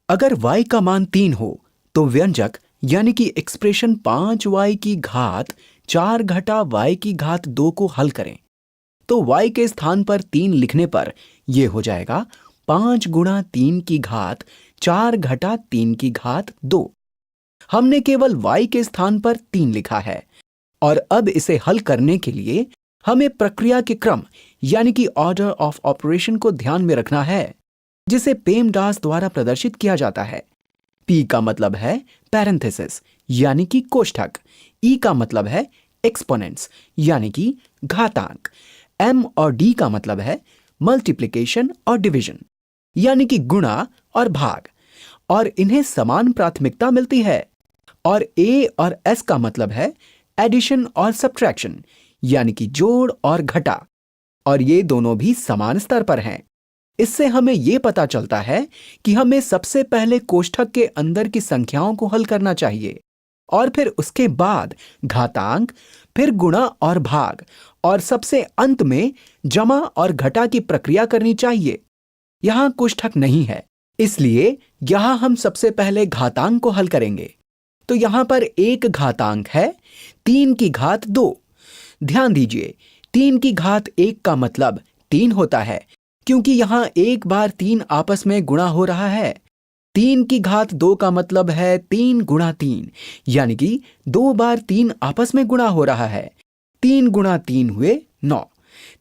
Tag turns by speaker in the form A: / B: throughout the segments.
A: अगर y का मान 3 हो तो व्यंजक यानी कि एक्सप्रेशन 5y की घात 4 घटा y की घात 2 को हल करें तो y के स्थान पर 3 लिखने पर यह हो जाएगा 5 गुणा 3 की घात 4 घटा 3 की घात 2। हमने केवल y के स्थान पर 3 लिखा है और अब इसे हल करने के लिए हमें प्रक्रिया के क्रम यानी कि ऑर्डर ऑफ ऑपरेशन को ध्यान में रखना है, जिसे पेमडास द्वारा प्रदर्शित किया जाता है। P का मतलब है पैरेंथेसिस यानी कि कोष्ठक, E का मतलब है एक्सपोनेंट्स यानी कि घातांक, M और D का मतलब है मल्टीप्लिकेशन और डिवीजन यानी कि गुणा और भाग, और इन्हें समान प्राथमिकता मिलती है। और A और S का मतलब है एडिशन और सब्ट्रैक्शन यानी कि जोड़ और घटा, और ये दोनों भी समान स्तर पर हैं। इससे हमें यह पता चलता है कि हमें सबसे पहले कोष्ठक के अंदर की संख्याओं को हल करना चाहिए और फिर उसके बाद घातांक, फिर गुणा और भाग, और सबसे अंत में जमा और घटा की प्रक्रिया करनी चाहिए। यहां कोष्ठक नहीं है, इसलिए यहां हम सबसे पहले घातांक को हल करेंगे। तो यहां पर एक घातांक है 3 की घात 2। ध्यान दीजिए, 3 की घात 1 का मतलब 3 होता है क्योंकि यहां एक बार 3 आपस में गुणा हो रहा है। 3 की घात 2 का मतलब है 3 गुणा 3 यानी कि 2 बार 3 आपस में गुणा हो रहा है। 3 गुणा 3 हुए 9।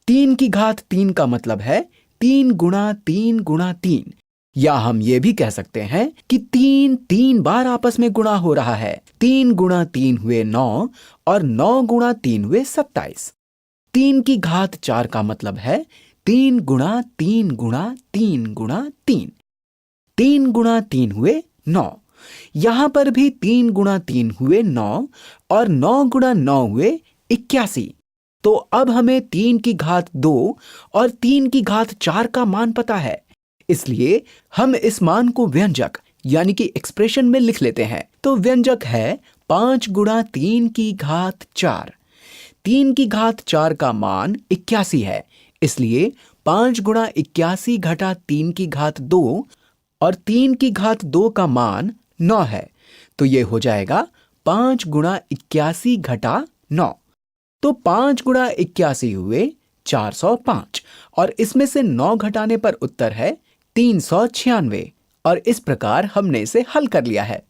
A: 3 की घात 3 का मतलब है 3 गुणा 3 गुणा 3, या हम ये भी कह सकते हैं कि 3 बार आपस में गुणा हो रहा है। 3 गुणा 3 हुए 9 और 9 गुणा 3 हुए 27। 3 की घात 4 का मतलब है 3 गुणा 3 गुणा 3 गुणा 3। 3 गुणा 3 हुए 9। यहां पर भी 3 गुणा 3 हुए 9 और 9 गुणा 9 हुए 81। तो अब हमें 3 की घात 2 और 3 की घात 4 का मान पता है, इसलिए हम इस मान को व्यंजक यानी कि एक्सप्रेशन में लिख लेते हैं। तो व्यंजक है 5 गुणा 3 की घात 4। 3 की घात 4 का मान 81 है, इसलिए 5 गुणा 81 घटा 3 की घात 2 और 3 की घात 2 का मान 9 है। तो यह हो जाएगा 5 गुणा 81 घटा 9। तो 5 गुणा 81 हुए 405 और इसमें से 9 घटाने पर उत्तर है 396, और इस प्रकार हमने इसे हल कर लिया है।